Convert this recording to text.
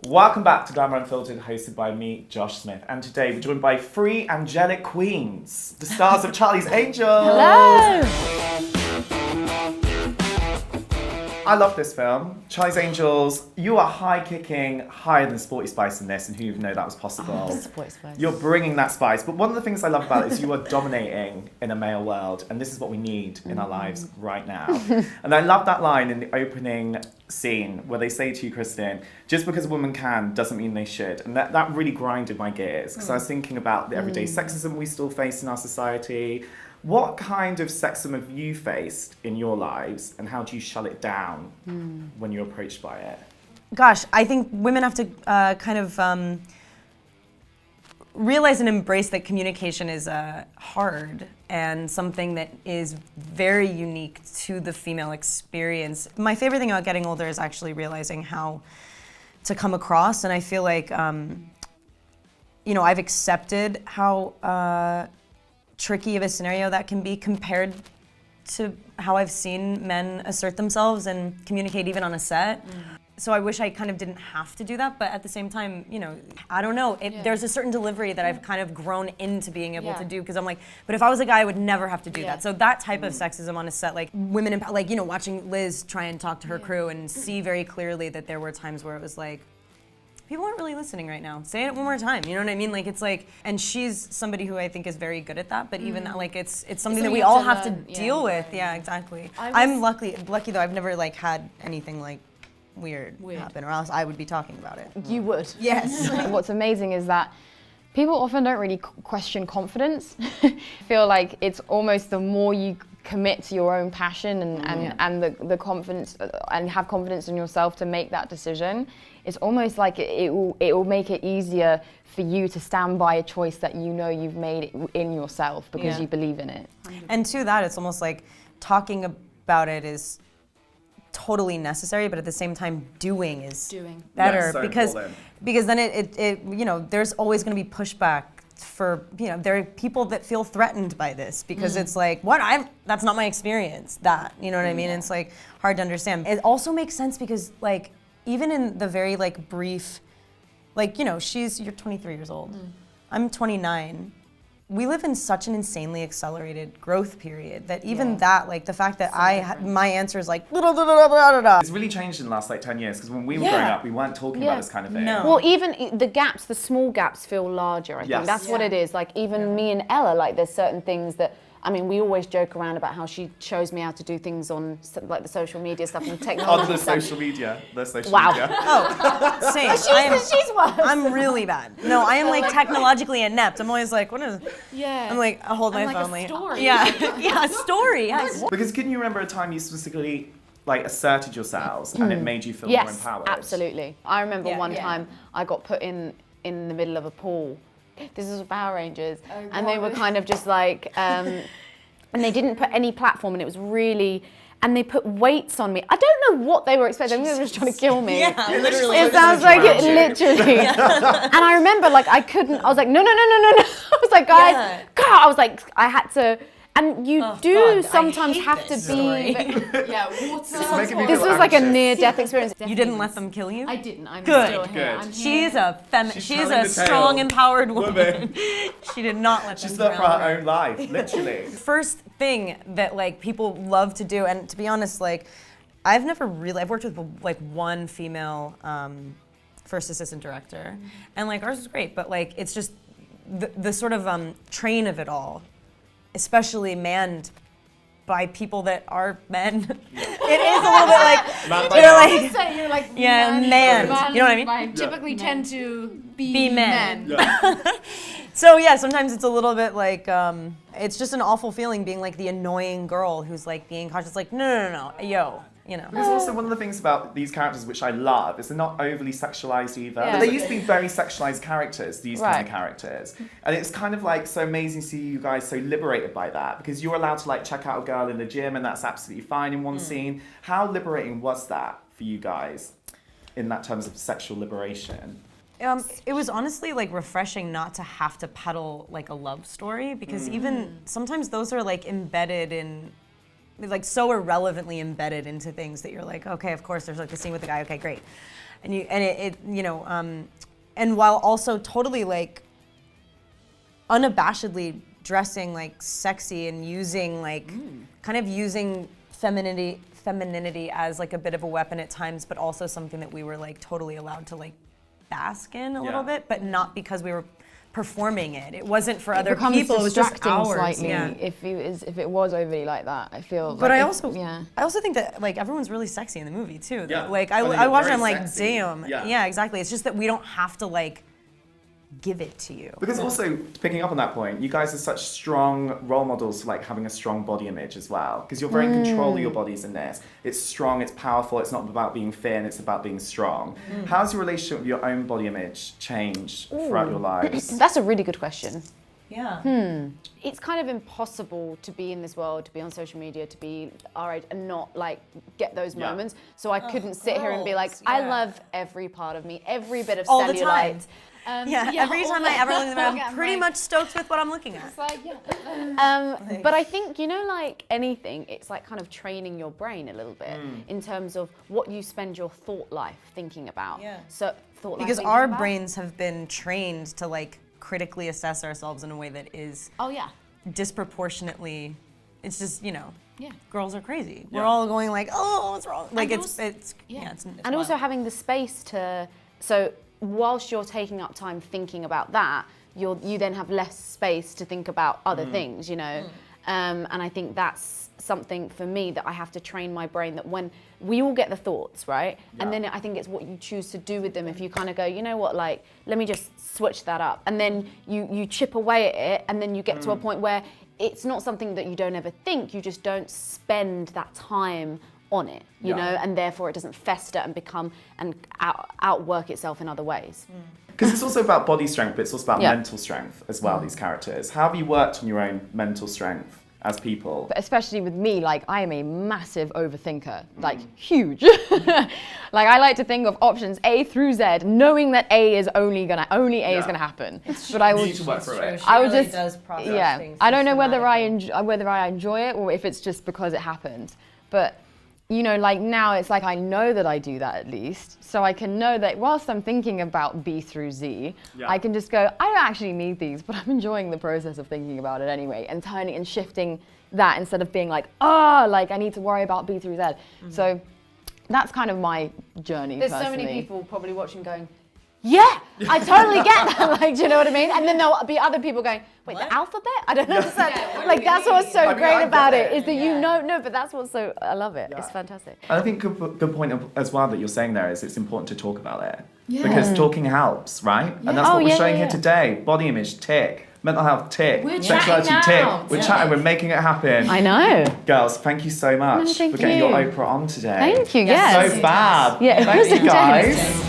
Welcome back to Glamour Unfiltered, hosted by me, Josh Smith. And today we're joined by three angelic queens, the stars of Charlie's Angels. Hello! I love this film. Charlie's Angels, you are high-kicking higher than Sporty Spice in this, and who would know that was possible? Oh, Sporty Spice. You're bringing that spice. But one of the things I love about it is you are dominating in a male world, and this is what we need in our lives right now. And I love that line in the opening scene where they say to you, Kristen, just because a woman can doesn't mean they should. And that really grinded my gears, because I was thinking about the everyday sexism we still face in our society. What kind of sexism have you faced in your lives, and how do you shut it down when you're approached by it? Gosh, I think women have to realize and embrace that communication is hard and something that is very unique to the female experience. My favorite thing about getting older is actually realizing how to come across, and I feel like, I've accepted how tricky of a scenario that can be compared to how I've seen men assert themselves and communicate even on a set. So I wish I kind of didn't have to do that, but at the same time, I don't know. There's a certain delivery that I've kind of grown into being able to do, because I'm like, but if I was a guy, I would never have to do that. So that type of sexism on a set, like women, watching Liz try and talk to her crew and see very clearly that there were times where it was like, people aren't really listening right now. Say it one more time. You know what I mean? Like, it's like, and she's somebody who I think is very good at that. But even that, like, it's something that we all have to deal with. Yeah, exactly. I'm lucky though. I've never had anything like weird happen, or else I would be talking about it. You would. Yes. What's amazing is that people often don't really question confidence. I feel like it's almost the more you commit to your own passion and the confidence and have confidence in yourself to make that decision, it's almost like it will make it easier for you to stand by a choice that you've made in yourself because you believe in it. And to that, it's almost like talking about it is totally necessary, but at the same time, doing is better, so because then it there's always going to be pushback. There are people that feel threatened by this because it's like, that's not my experience, you know what I mean? It's like hard to understand. It also makes sense because like, even in the very like brief, you're 23 years old, I'm 29. We live in such an insanely accelerated growth period that even that, like the fact that my answer is like, It's really changed in the last 10 years, because when we were growing up, we weren't talking about this kind of thing. No. Well, even the small gaps feel larger, I think. That's what it is. Like, even me and Ella, like, there's certain things that, we always joke around about how she shows me how to do things on, like, the social media stuff and technology. On the stuff. social media. Oh, same. She's worse. I'm really bad. No, I am like technologically inept. I'm always like, what is? Yeah. I'm like, I hold my phone. A story. Yeah, a story. Yes. Because can you remember a time you specifically asserted yourselves and it made you feel more empowered? Yes, absolutely. I remember one time I got put in the middle of a pool. This was Power Rangers, and they were kind of just like, and they didn't put any platform, and it was really, and they put weights on me. I don't know what they were expecting. I think they were just trying to kill me. Yeah, literally. It sounds like it, literally. And I remember, like, I was like, no. I was like, guys, God, I was like, I had to. And you sometimes have to be. Water. This was like a near-death experience. You didn't let them kill you? I didn't. I'm Good. still here. Good. I'm She's here. She's a strong, empowered woman. She did not let them She's there for drown her own life, literally. First thing that like people love to do, and to be honest, like I've worked with like one female first assistant director, and like ours was great, but like it's just the sort of train of it all, especially manned by people that are men. It is a little bit like You're like man. You know what I mean? Typically tend to be men. So yeah, sometimes it's a little bit like it's just an awful feeling being like the annoying girl who's like being cautious, like no, yo. Because also one of the things about these characters which I love is they're not overly sexualized either. But they used to be very sexualized characters, these kind of characters. And it's kind of like so amazing to see you guys so liberated by that, because you're allowed to like check out a girl in the gym and that's absolutely fine in one scene. How liberating was that for you guys in that terms of sexual liberation? It was honestly like refreshing not to have to peddle like a love story, because even sometimes those are like embedded in like so irrelevantly embedded into things that you're like, okay, of course there's like the scene with the guy, okay, great. and and while also totally like unabashedly dressing like sexy and using like kind of using femininity as like a bit of a weapon at times, but also something that we were like totally allowed to like bask in a little bit, but not because we were performing it. It wasn't for other people. It was just ours. Slightly if it was overly like that. I feel. But I also think that like everyone's really sexy in the movie too. Yeah. Like I watch it, I'm like, sexy. damn. Yeah, exactly. It's just that we don't have to like give it to you. Because also, picking up on that point, you guys are such strong role models for like having a strong body image as well. Because you're very in control of your bodies in this. It's strong, it's powerful, it's not about being thin, it's about being strong. How's your relationship with your own body image changed throughout your lives? That's a really good question. Yeah. It's kind of impossible to be in this world, to be on social media, to be our age and not like get those moments. So I couldn't sit here and be like, I love every part of me, every bit of all the time. cellulite. Every time I ever look at them, I'm pretty much stoked with what I'm looking at. It's like, but I think, like anything, it's like kind of training your brain a little bit in terms of what you spend your thought life thinking about. Yeah. So because our brains have been trained to like critically assess ourselves in a way that is disproportionately, it's just, girls are crazy. We're all going like, oh, what's wrong? Like it's and also having the space to, so whilst you're taking up time thinking about that, you then have less space to think about other things, and I think that's something for me that I have to train my brain, that when we all get the thoughts, right? And then I think it's what you choose to do with them. If you kind of go, you know what, like, let me just switch that up. And then you chip away at it, and then you get to a point where it's not something that you don't ever think, you just don't spend that time on it, you know, and therefore it doesn't fester and become and outwork itself in other ways. Because it's also about body strength, but it's also about mental strength as well, these characters. How have you worked on your own mental strength as people? But especially with me, like I am a massive overthinker, like huge. Like I like to think of options A through Z, knowing that A is only gonna happen. But I will. You need to work through it. I would really just does process things I don't know whether systematically. I enjoy it or if it's just because it happened. But like now it's like I know that I do that at least. So I can know that whilst I'm thinking about B through Z, I can just go, I don't actually need these, but I'm enjoying the process of thinking about it anyway, and turning and shifting that instead of being like, like I need to worry about B through Z. So that's kind of my journey. There's personally. so many people probably watching going, yeah, I totally get that. Like, do you know what I mean? And then there'll be other people going, wait, the alphabet? I don't understand. Like, that's what's so great about it, is that no, but that's what's so, I love it. It's fantastic. And I think good point as well that you're saying there is it's important to talk about it. Because talking helps, right? And that's what we're showing here today. Body image, tick. Mental health, tick. We're Sexuality, chatting now. tick. We're chatting, we're making it happen. I know. Girls, thank you so much thank for getting you. your Oprah on today. Thank you, So fab. Yeah, it Thank was you intense. guys.